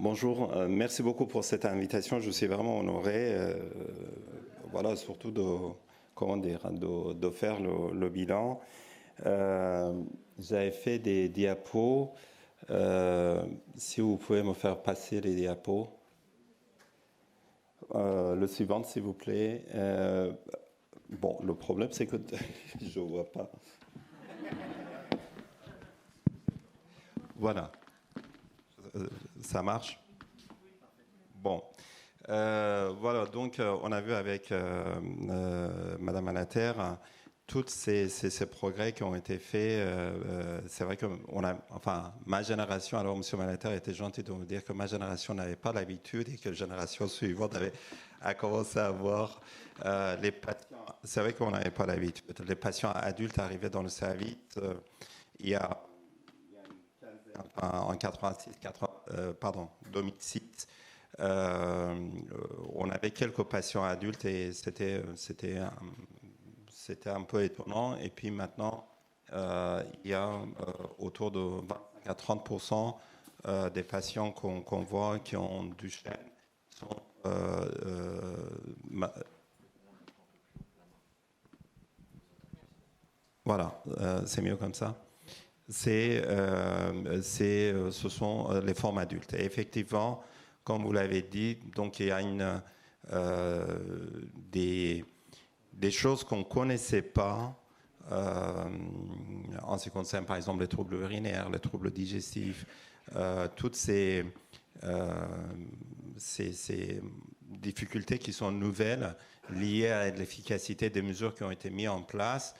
Bonjour, merci beaucoup pour cette invitation. Je suis vraiment honoré, voilà, surtout comment dire, de faire le bilan. J'avais fait des diapos. Si vous pouvez me faire passer les diapos. Le suivant, s'il vous plaît. Bon, le problème, c'est que je ne vois pas. Voilà, ça marche. Bon. Voilà, donc on a vu avec Madame Alater tous ces progrès qui ont été faits. C'est vrai que enfin, ma génération, alors Monsieur Malater était gentil de me dire que ma génération n'avait pas l'habitude et que la génération suivante a commencé à voir les patients. C'est vrai qu'on n'avait pas l'habitude. Les patients adultes arrivaient dans le service il y a en 86, 80, pardon, 2006. On avait quelques patients adultes et c'était un peu étonnant. Et puis maintenant, il y a autour de 25 à 30% des patients qu'on voit qui ont du chêne sont voilà, c'est mieux comme ça. Ce sont les formes adultes. Et effectivement, comme vous l'avez dit, donc il y a des, des choses qu'on ne connaissait pas en ce qui concerne par exemple les troubles urinaires, les troubles digestifs, toutes ces difficultés qui sont nouvelles liées à l'efficacité des mesures qui ont été mises en place.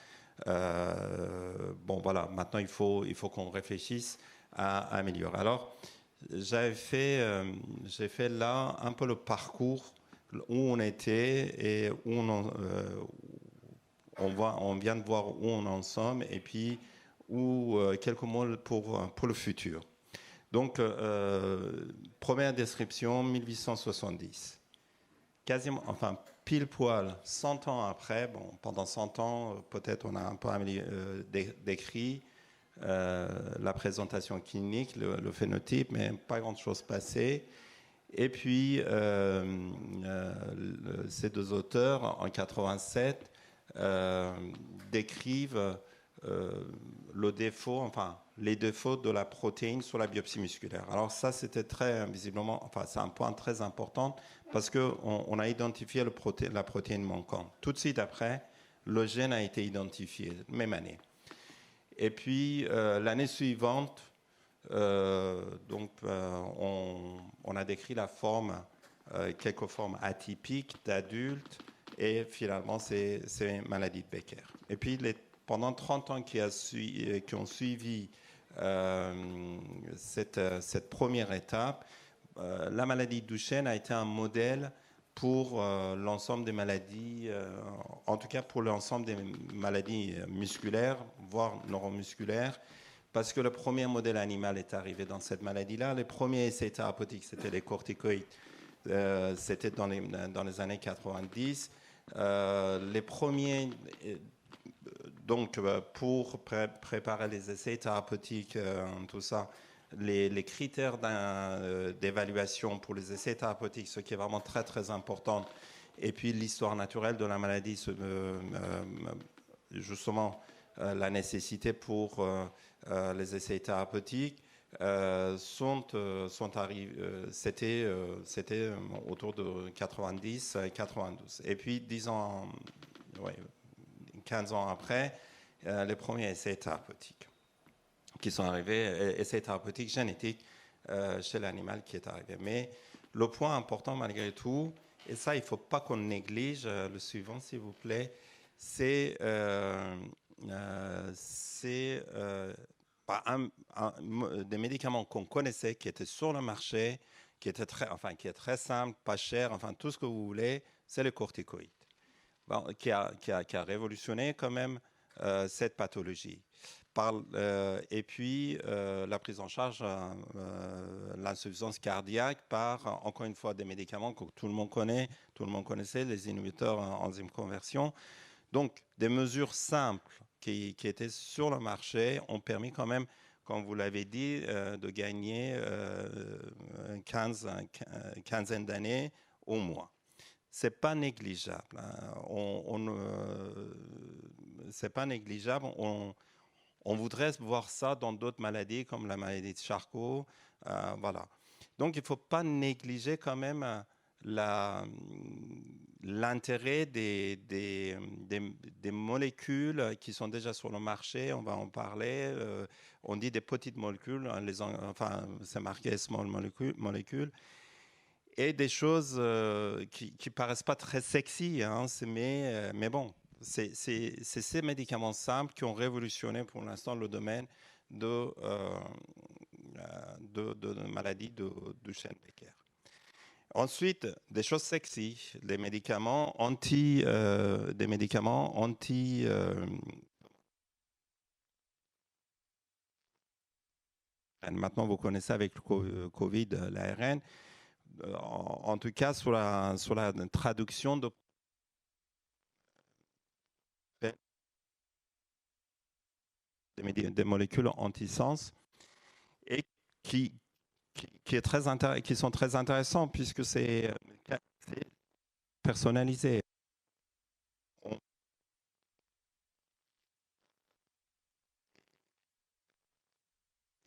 Bon voilà, maintenant il faut qu'on réfléchisse à améliorer. Alors, j'ai fait là un peu le parcours où on était et où on vient de voir où on en sommes et puis quelques mots pour le futur. Donc, première description, 1870. Quasiment, enfin, pile poil, 100 ans après, bon, pendant 100 ans, peut-être on a un peu décrit la présentation clinique, le phénotype, mais pas grand-chose passé. Et puis, ces deux auteurs, en 87, décrivent le défaut, enfin, les défauts de la protéine sur la biopsie musculaire. Alors ça, c'était très visiblement, enfin, c'est un point très important parce qu'on a identifié la protéine manquante. Tout de suite après, le gène a été identifié, même année. Et puis, l'année suivante, on a décrit la forme, quelques formes atypiques d'adultes, et finalement, c'est maladie de Becker. Et puis, pendant 30 ans qui ont suivi cette première étape, la maladie de Duchenne a été un modèle pour l'ensemble des maladies, en tout cas pour l'ensemble des maladies musculaires, voire neuromusculaires, parce que le premier modèle animal est arrivé dans cette maladie-là. Les premiers essais thérapeutiques, c'était les corticoïdes. C'était dans les années 90. Les premiers, donc, pour préparer les essais thérapeutiques, tout ça, les critères d'évaluation pour les essais thérapeutiques, ce qui est vraiment très, très important, et puis l'histoire naturelle de la maladie, justement, la nécessité pour les essais thérapeutiques, sont arrivés, c'était autour de 90, 92. Et puis, 10 ans, ouais, 15 ans après, les premiers essais thérapeutiques qui sont arrivés, essais thérapeutiques génétiques chez l'animal qui est arrivé. Mais le point important malgré tout, et ça il ne faut pas qu'on néglige, le suivant s'il vous plaît, c'est des médicaments qu'on connaissait, qui étaient sur le marché, qui est très simple, pas cher, enfin tout ce que vous voulez, c'est le corticoïde. Bon, qui a révolutionné quand même cette pathologie. Et puis la prise en charge, l'insuffisance cardiaque par, encore une fois, des médicaments que tout le monde connaissait, les inhibiteurs enzyme conversion. Donc, des mesures simples qui étaient sur le marché ont permis quand même comme vous l'avez dit, de gagner une quinzaine d'années au moins. C'est pas négligeable. Hein. C'est pas négligeable. On voudrait voir ça dans d'autres maladies comme la maladie de Charcot. Voilà. Donc, il ne faut pas négliger quand même l'intérêt des molécules qui sont déjà sur le marché. On va en parler. On dit des petites molécules. Enfin, c'est marqué small molécules. Et des choses qui ne paraissent pas très sexy, hein, mais bon, c'est ces médicaments simples qui ont révolutionné pour l'instant le domaine de maladies de Duchenne-Becker. Ensuite, des choses sexy, des médicaments anti. Maintenant, vous connaissez avec le Covid l'ARN. En tout cas, sur la traduction de des molécules antisens et qui sont très intéressants puisque c'est personnalisé.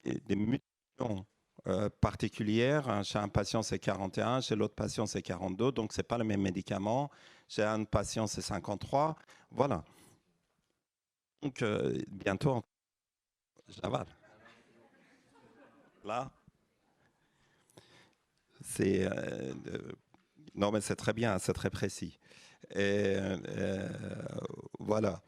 Des mutations particulières. Chez un patient, c'est 41, chez l'autre patient, c'est 42, donc ce n'est pas le même médicament. Chez un patient, c'est 53. Voilà. Donc, bientôt, j'avale. Là, c'est... non, mais c'est très bien, c'est très précis. Et, voilà.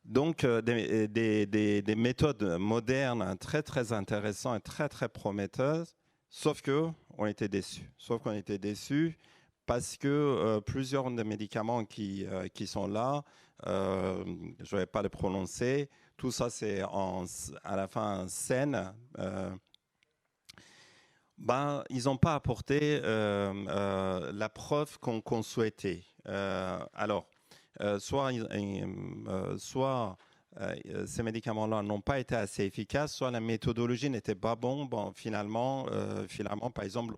Donc, des méthodes modernes très, très intéressantes et très, très prometteuses, sauf qu'on était déçus. Sauf qu'on était déçus parce que plusieurs des médicaments qui sont là, je ne vais pas les prononcer, tout ça c'est à la fin scène. Ben, ils n'ont pas apporté la preuve qu'on souhaitait. Alors, soit ces médicaments-là n'ont pas été assez efficaces, soit la méthodologie n'était pas bonne. Bon, finalement, par exemple,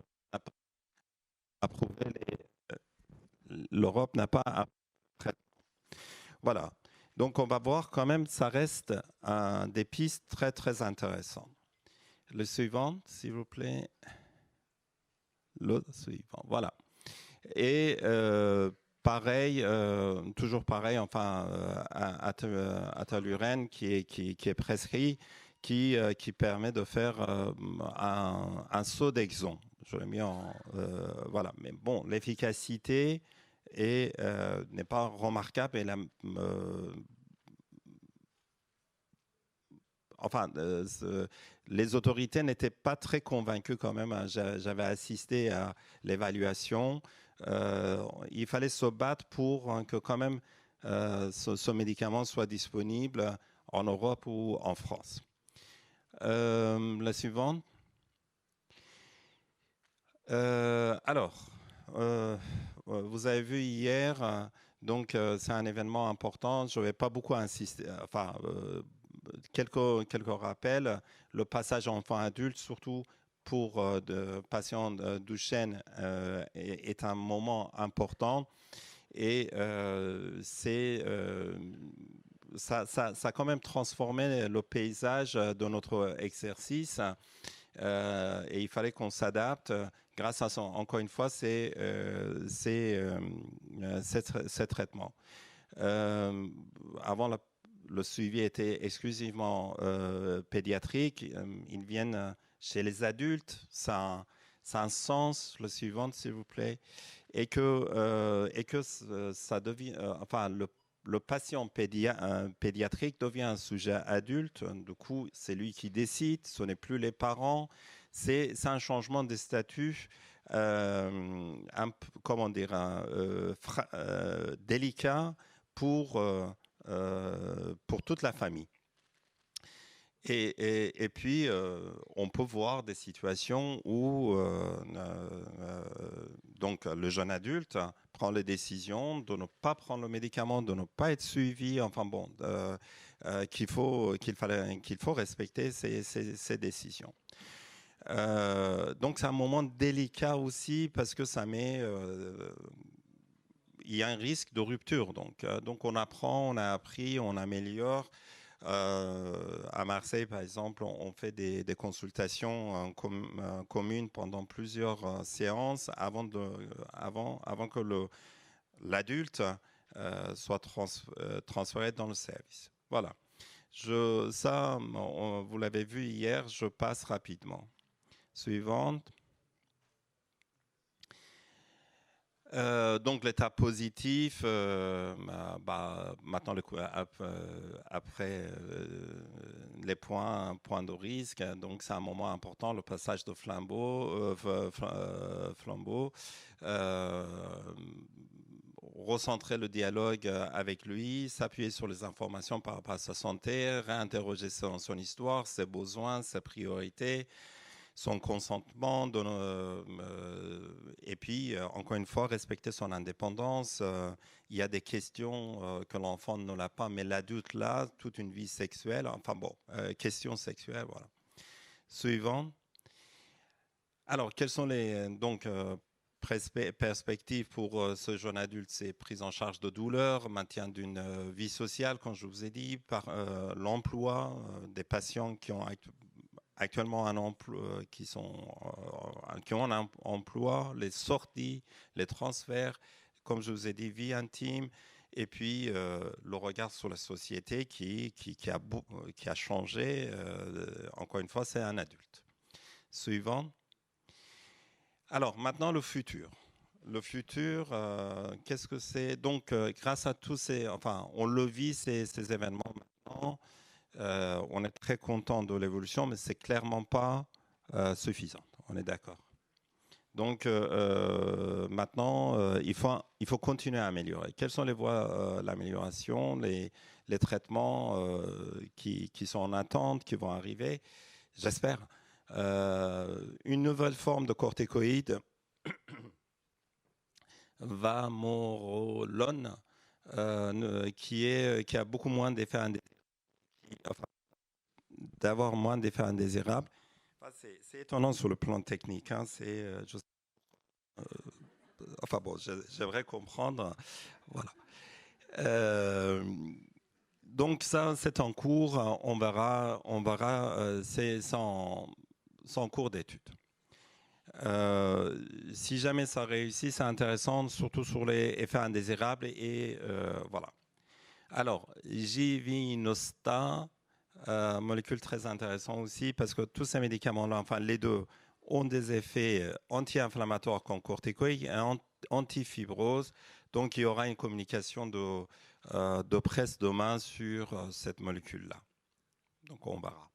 l'Europe n'a pas approuvé. Voilà. Donc, on va voir quand même, ça reste des pistes très, très intéressantes. Le suivant, s'il vous plaît. Le suivant, voilà. Et pareil, toujours pareil, enfin, Atalurène qui est prescrit, qui permet de faire un saut d'exon. Je l'ai mis en... voilà, mais bon, l'efficacité n'est pas remarquable et enfin, les autorités n'étaient pas très convaincues quand même. Hein. J'avais assisté à l'évaluation. Il fallait se battre pour que quand même ce médicament soit disponible en Europe ou en France. La suivante. Alors, vous avez vu hier, donc c'est un événement important. Je ne vais pas beaucoup insister. Enfin, quelques rappels. Le passage enfant-adulte, surtout pour de patients Duchenne, est un moment important. Et ça a quand même transformé le paysage de notre exercice. Et il fallait qu'on s'adapte grâce à encore une fois, ces traitements. Avant, le suivi était exclusivement pédiatrique. Ils viennent chez les adultes. Ça a un sens. Le suivant, s'il vous plaît. Et que ça devient... enfin, le patient pédiatrique devient un sujet adulte. Du coup, c'est lui qui décide. Ce n'est plus les parents. C'est un changement de statut, comment dire, délicat pour toute la famille. Et puis, on peut voir des situations où donc, le jeune adulte prend les décisions de ne pas prendre le médicament, de ne pas être suivi. Enfin bon, qu'il faut respecter ces décisions. Donc c'est un moment délicat aussi parce que ça met il y a un risque de rupture. Donc on apprend, on a appris, on améliore. À Marseille, par exemple, on fait des consultations communes pendant plusieurs séances avant que l'adulte soit transféré dans le service. Voilà. Vous l'avez vu hier, je passe rapidement. Suivante. Donc l'état positif, maintenant après les points de risque, donc c'est un moment important, le passage de flambeau, recentrer le dialogue avec lui, s'appuyer sur les informations par rapport à sa santé, réinterroger son histoire, ses besoins, ses priorités, son consentement, et puis, encore une fois, respecter son indépendance. Il y a des questions que l'enfant ne l'a pas, mais l'adulte l'a, toute une vie sexuelle. Enfin bon, questions sexuelles, voilà. Suivant. Alors, quelles sont les perspectives pour ce jeune adulte? C'est prise en charge de douleur, maintien d'une vie sociale, comme je vous ai dit, par l'emploi des patients qui ont actuellement un emploi, qui ont un emploi, les sorties, les transferts, comme je vous ai dit, vie intime, et puis le regard sur la société qui a changé. Encore une fois, c'est un adulte. Suivant. Alors maintenant, le futur. Le futur, qu'est-ce que c'est? Donc, grâce à tous on le vit, ces événements maintenant. On est très content de l'évolution, mais c'est clairement pas suffisant. On est d'accord. Donc maintenant, il faut continuer à améliorer. Quelles sont les voies d'amélioration, les traitements qui sont en attente, qui vont arriver? J'espère. Une nouvelle forme de corticoïde, vamorolone, qui a beaucoup moins d'effets d'avoir moins d'effets indésirables. C'est étonnant sur le plan technique. Hein. J'aimerais comprendre. Voilà. Donc ça, c'est en cours. On verra. C'est en cours d'étude. Si jamais ça réussit, c'est intéressant, surtout sur les effets indésirables. Et voilà. Alors, Givinostat, molécule très intéressante aussi, parce que tous ces médicaments-là, enfin les deux, ont des effets anti-inflammatoires comme corticoïdes et anti-fibrose. Donc, il y aura une communication de presse demain sur cette molécule-là. Donc, on verra.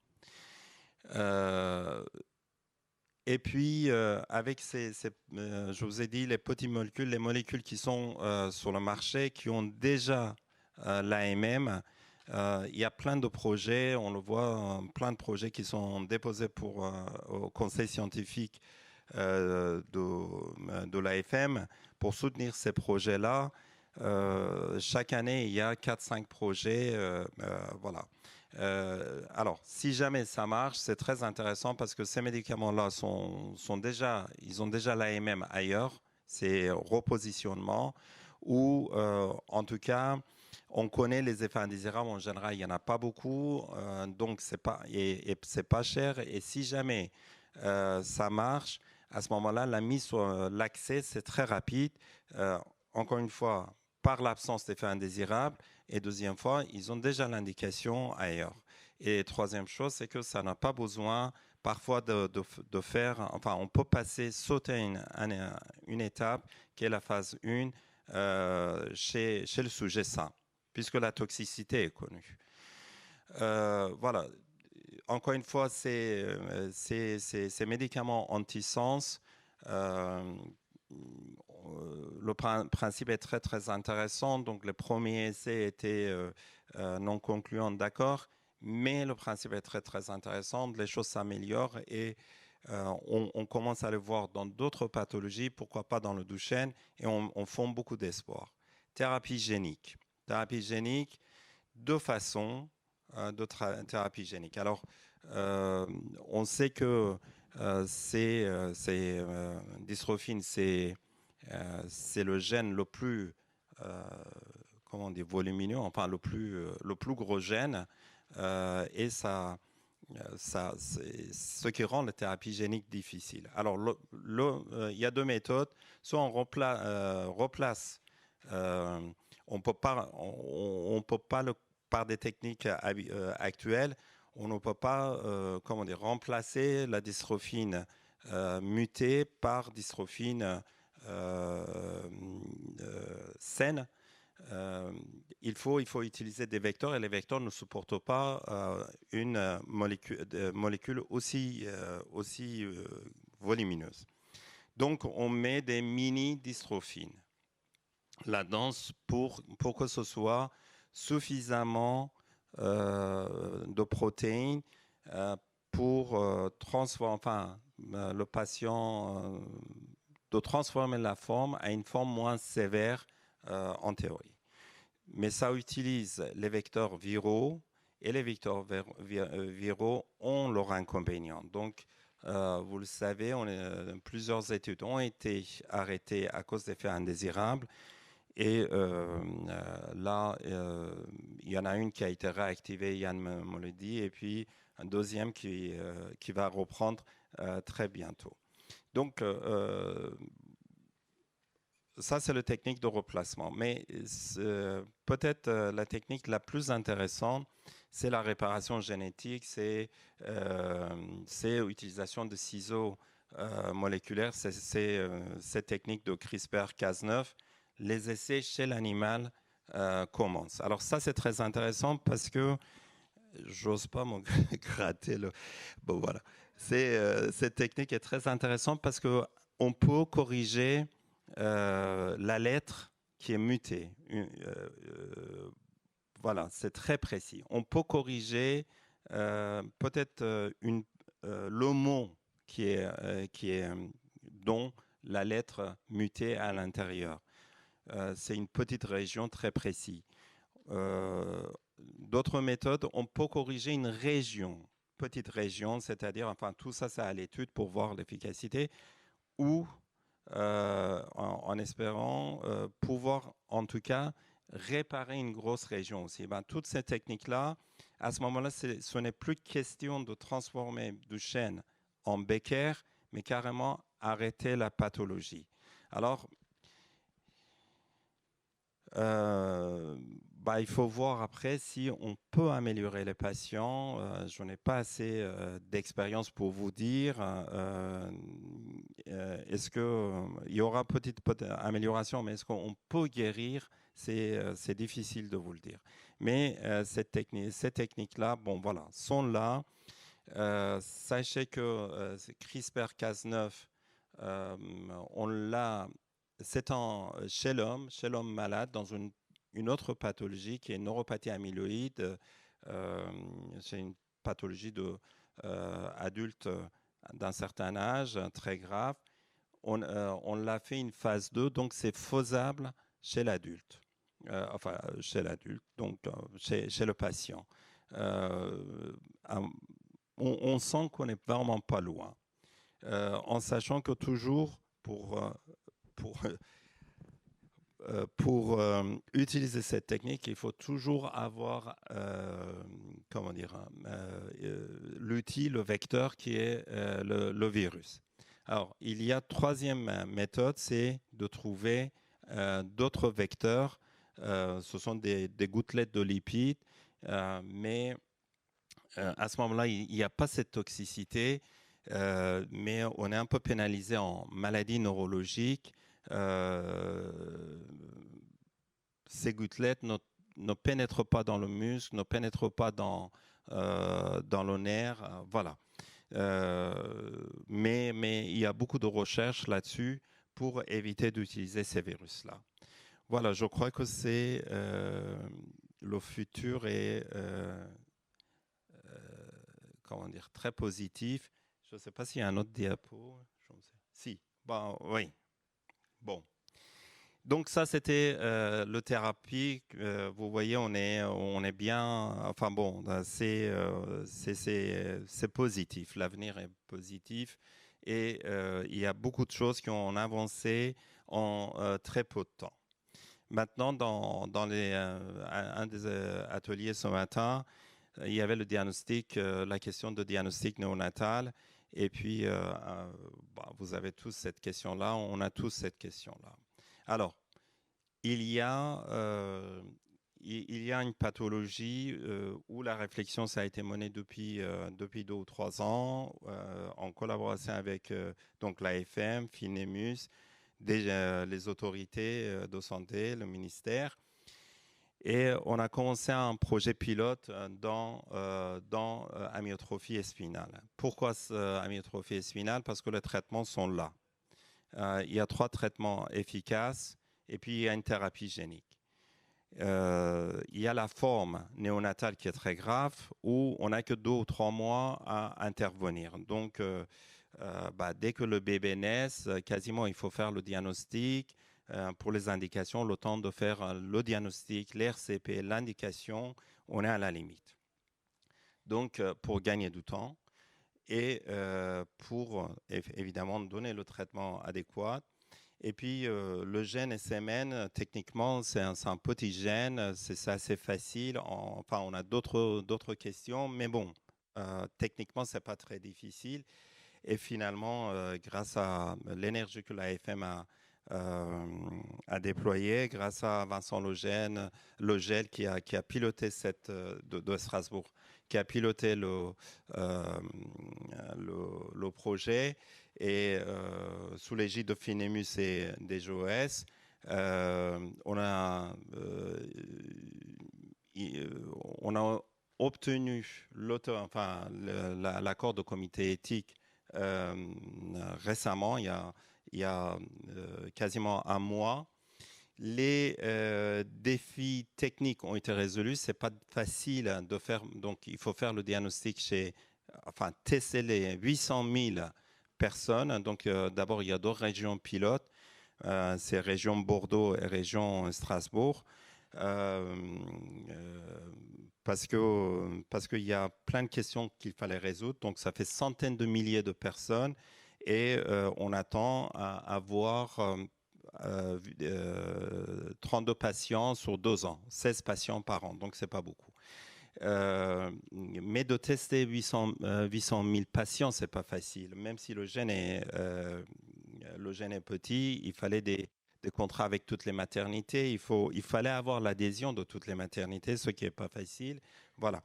Et puis, avec je vous ai dit, les petites molécules, les molécules qui sont sur le marché, qui ont déjà l'AMM, il y a plein de projets, on le voit, plein de projets qui sont déposés au conseil scientifique de l'AFM pour soutenir ces projets-là. Chaque année, il y a 4-5 projets. Voilà. Alors, si jamais ça marche, c'est très intéressant parce que ces médicaments-là ils ont déjà l'AMM ailleurs, c'est repositionnement, ou en tout cas, on connaît les effets indésirables. En général, il n'y en a pas beaucoup, donc c'est pas cher. Et si jamais ça marche, à ce moment-là, la mise sur l'accès, c'est très rapide. Encore une fois, par l'absence d'effets indésirables. Et deuxième fois, ils ont déjà l'indication ailleurs. Et troisième chose, c'est que ça n'a pas besoin parfois de faire, enfin, on peut sauter une étape qui est la phase 1 chez le sujet sain, puisque la toxicité est connue. Voilà. Encore une fois, ces médicaments anti-sens, le principe est très très intéressant. Donc les premiers essais étaient non concluants, d'accord, mais le principe est très très intéressant. Les choses s'améliorent et on commence à le voir dans d'autres pathologies, pourquoi pas dans le Duchenne, et on fonde beaucoup d'espoir. Thérapie génique. Thérapie génique, deux façons. thérapie génique. Alors, on sait que dystrophine, c'est le gène le plus, comment on dit, volumineux, enfin le plus gros gène, et c'est ce qui rend la thérapie génique difficile. Alors, il y a deux méthodes. Soit on replace, on peut pas, on peut pas par des techniques actuelles, on ne peut pas, comment dire, remplacer la dystrophine mutée par dystrophine saine. Il faut utiliser des vecteurs et les vecteurs ne supportent pas une molécule aussi volumineuse. Donc, on met des mini-dystrophines là-dedans pour que ce soit suffisamment de protéines pour transformer, le patient de transformer la forme à une forme moins sévère en théorie. Mais ça utilise les vecteurs viraux et les vecteurs viraux ont leurs inconvénients. Donc, vous le savez, plusieurs études ont été arrêtées à cause d'effets indésirables. Et là, il y en a une qui a été réactivée, Yann me le dit, et puis un deuxième qui va reprendre très bientôt. Donc, ça, c'est la technique de replacement. Mais peut-être la technique la plus intéressante, c'est la réparation génétique, c'est l'utilisation de ciseaux moléculaires, c'est cette technique de CRISPR-Cas9. Les essais chez l'animal commencent. Alors ça, c'est très intéressant parce que j'ose pas me gratter le... Bon, voilà. Cette technique est très intéressante parce qu'on peut corriger la lettre qui est mutée. Voilà, c'est très précis. On peut corriger peut-être le mot dont la lettre mutée à l'intérieur. C'est une petite région très précise. D'autres méthodes, on peut corriger une région, petite région, c'est-à-dire, enfin, tout ça, c'est à l'étude pour voir l'efficacité, ou en espérant pouvoir, en tout cas, réparer une grosse région aussi. Toutes ces techniques-là, à ce moment-là, ce n'est plus question de transformer du chêne en Becker, mais carrément arrêter la pathologie. Alors, il faut voir après si on peut améliorer les patients. Je n'ai pas assez d'expérience pour vous dire. Est-ce qu'il y aura petite amélioration, mais est-ce qu'on peut guérir? C'est difficile de vous le dire. Mais ces techniques-là, bon, voilà, sont là. Sachez que CRISPR-Cas9, on l'a... C'est chez l'homme malade, dans une autre pathologie qui est une neuropathie amyloïde. C'est une pathologie adulte d'un certain âge, très grave. On l'a fait une phase 2, donc c'est faisable chez l'adulte. Chez l'adulte, donc chez le patient. On sent qu'on n'est vraiment pas loin. En sachant que toujours, pour utiliser cette technique, il faut toujours avoir l'outil, le vecteur qui est le virus. Alors, il y a troisième méthode, c'est de trouver d'autres vecteurs. Ce sont des gouttelettes de lipides, mais à ce moment-là, il n'y a pas cette toxicité, mais on est un peu pénalisé en maladie neurologique. Ces gouttelettes ne pénètrent pas dans le muscle, ne pénètrent pas dans le nerf, voilà. Mais il y a beaucoup de recherches là-dessus pour éviter d'utiliser ces virus-là. Voilà, je crois que c'est le futur est comment dire, très positif. Je ne sais pas s'il y a un autre diapo. Si, oui. Bon. Donc ça, c'était le thérapie. Vous voyez, on est bien. Enfin bon, c'est positif. L'avenir est positif et il y a beaucoup de choses qui ont avancé en très peu de temps. Maintenant, dans un des ateliers ce matin, il y avait le diagnostic, la question de diagnostic néonatal. Et puis, vous avez tous cette question-là, on a tous cette question-là. Alors, il y a, il y a une pathologie où la réflexion, ça a été menée depuis 2 ou 3 ans, en collaboration avec donc l'AFM, Finemus, les autorités de santé, le ministère. Et on a commencé un projet pilote dans amyotrophie spinale. Pourquoi amyotrophie spinale? Parce que les traitements sont là. Il y a 3 traitements efficaces et puis il y a une thérapie génique. Il y a la forme néonatale qui est très grave où on n'a que 2 ou 3 mois à intervenir. Donc, dès que le bébé naît, quasiment il faut faire le diagnostic. Pour les indications, le temps de faire le diagnostic, l'RCP, l'indication, on est à la limite. Donc, pour gagner du temps et pour évidemment donner le traitement adéquat. Et puis, le gène SMN, techniquement, c'est un petit gène, c'est assez facile. Enfin, on a d'autres questions, mais bon, techniquement, ce n'est pas très difficile. Et finalement, grâce à l'énergie que l'AFM a déployée, grâce à Vincent Logel qui a piloté de Strasbourg, qui a piloté le projet, et sous l'égide de Finemus et des JOS, on a obtenu l'accord de comité éthique récemment, il y a quasiment un mois. Les défis techniques ont été résolus. C'est pas facile de faire. Donc, il faut faire le diagnostic tester les 800 000 personnes. Donc, d'abord, il y a 2 régions pilotes. C'est région Bordeaux et région Strasbourg. Parce qu'il y a plein de questions qu'il fallait résoudre. Donc, ça fait centaines de milliers de personnes et on attend à avoir 32 patients sur 2 ans, 16 patients par an, donc c'est pas beaucoup. Mais de tester 800 000 patients, c'est pas facile. Même si le gène est petit, il fallait des contrats avec toutes les maternités. Il fallait avoir l'adhésion de toutes les maternités, ce qui n'est pas facile. Voilà.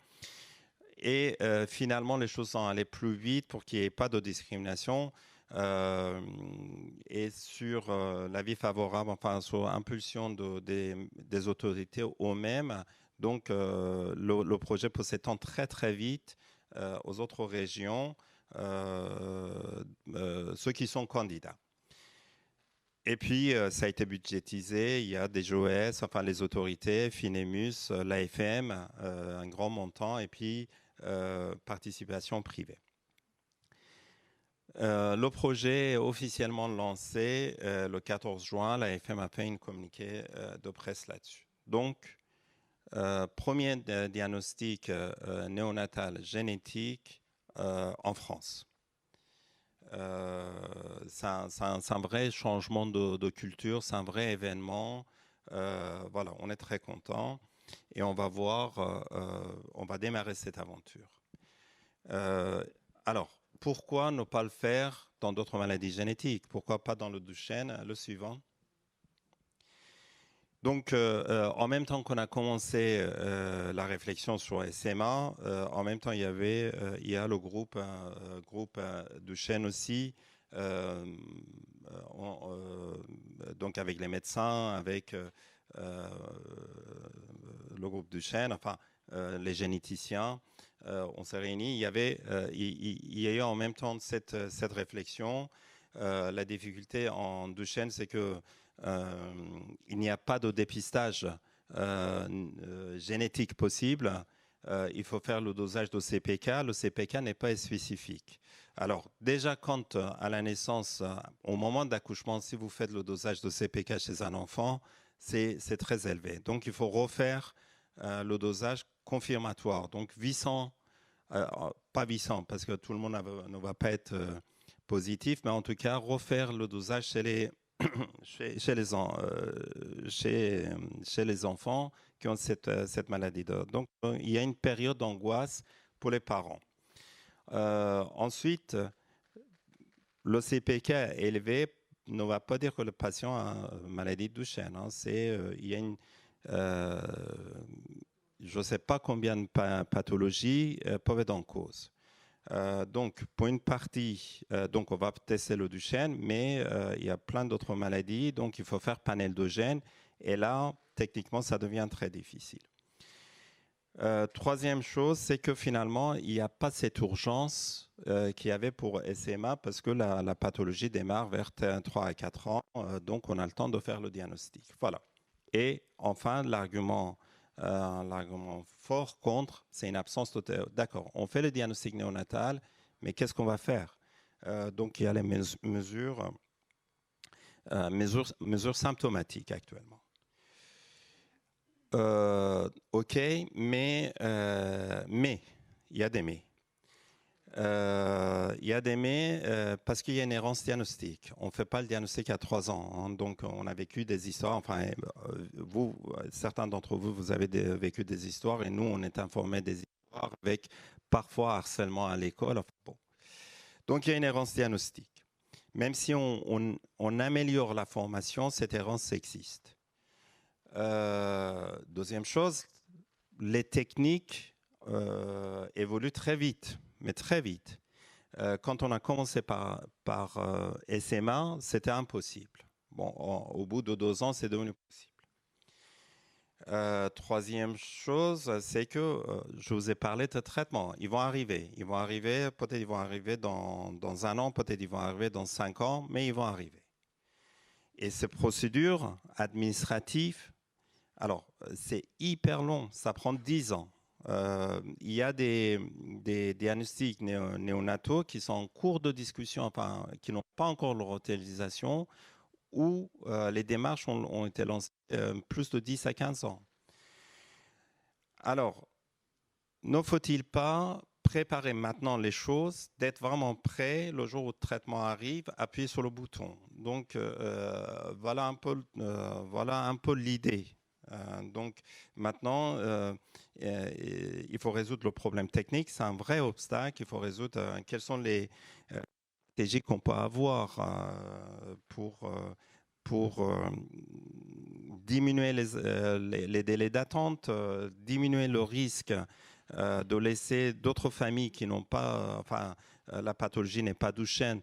Et finalement, les choses sont allées plus vite pour qu'il n'y ait pas de discrimination. Et sur l'avis favorable, sur impulsion des autorités eux-mêmes. Donc, le projet peut s'étendre très, très vite aux autres régions, ceux qui sont candidats. Et puis, ça a été budgétisé. Il y a des JOS, les autorités, Finemus, l'AFM, un grand montant, et puis participation privée. Le projet est officiellement lancé le 14 juin. L'AFM a fait une communiqué de presse là-dessus. Donc, premier diagnostic néonatal génétique en France. C'est un vrai changement de culture, c'est un vrai événement. Voilà, on est très content et on va voir, on va démarrer cette aventure. Alors, pourquoi ne pas le faire dans d'autres maladies génétiques? Pourquoi pas dans le Duchenne? Le suivant. Donc, en même temps qu'on a commencé la réflexion sur SMA, en même temps, il y a le groupe Duchenne aussi, donc avec les médecins, avec le groupe Duchenne, les généticiens. On s'est réunis. Il y a eu en même temps cette réflexion. La difficulté en Duchenne, c'est que il n'y a pas de dépistage génétique possible. il faut faire le dosage de CPK. Le CPK n'est pas spécifique. Alors, déjà, quand à la naissance, au moment d'accouchement, si vous faites le dosage de CPK chez un enfant, c'est très élevé. Donc, il faut refaire le dosage confirmatoire. Donc, 800, pas 800, parce que tout le monde ne va pas être positif, mais en tout cas, refaire le dosage chez les, chez les enfants qui ont cette maladie. Donc, il y a une période d'angoisse pour les parents. Ensuite, le CPK élevé ne va pas dire que le patient a une maladie de Duchenne. Hein. Il y a une, je ne sais pas combien de pathologies peuvent être en cause. Donc, pour une partie, donc on va tester le Duchenne, mais il y a plein d'autres maladies, donc il faut faire panel de gènes, et là, techniquement, ça devient très difficile. Troisième chose, c'est que finalement, il n'y a pas cette urgence qu'il y avait pour SMA parce que la pathologie démarre vers 3 à 4 ans, donc on a le temps de faire le diagnostic. Voilà. Et enfin, l'argument fort contre, c'est une absence totale. D'accord, on fait le diagnostic néonatal, mais qu'est-ce qu'on va faire? Donc, il y a les mesures symptomatiques actuellement. OK, mais il y a des mais. Il y a des mais parce qu'il y a une errance diagnostique. On ne fait pas le diagnostic à 3 ans. Hein, donc, on a vécu des histoires. Enfin, vous, certains d'entre vous, vous avez vécu des histoires et nous, on est informés des histoires avec parfois harcèlement à l'école. Enfin, bon. Donc, il y a une errance diagnostique. Même si on améliore la formation, cette errance existe. Deuxième chose, les techniques évoluent très vite, mais très vite. Quand on a commencé par SMA, c'était impossible. Bon, au bout de 2 ans, c'est devenu possible. Troisième chose, c'est que je vous ai parlé de traitement. Ils vont arriver, peut-être ils vont arriver dans 1 an, peut-être ils vont arriver dans 5 ans, mais ils vont arriver. Et ces procédures administratives, alors, c'est hyper long, ça prend 10 ans. Il y a des diagnostics néonataux qui sont en cours de discussion, enfin, qui n'ont pas encore leur utilisation, où les démarches ont été lancées plus de 10 à 15 ans. Alors, ne faut-il pas préparer maintenant les choses, d'être vraiment prêt le jour où le traitement arrive, appuyer sur le bouton. Donc, voilà un peu l'idée. Donc maintenant, il faut résoudre le problème technique. C'est un vrai obstacle. Il faut résoudre quelles sont les stratégies qu'on peut avoir pour diminuer les délais d'attente, diminuer le risque de laisser d'autres familles qui n'ont pas, enfin, la pathologie n'est pas Duchenne,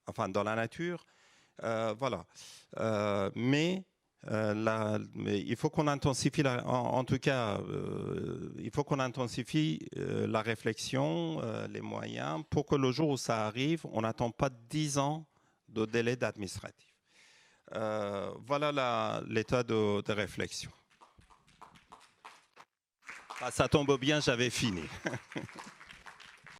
enfin, dans la nature. Voilà. Mais il faut qu'on intensifie, en tout cas, il faut qu'on intensifie la réflexion, les moyens, pour que le jour où ça arrive, on n'attend pas 10 ans de délai d'administratif. Voilà l'état de réflexion. Ah, ça tombe bien, j'avais fini.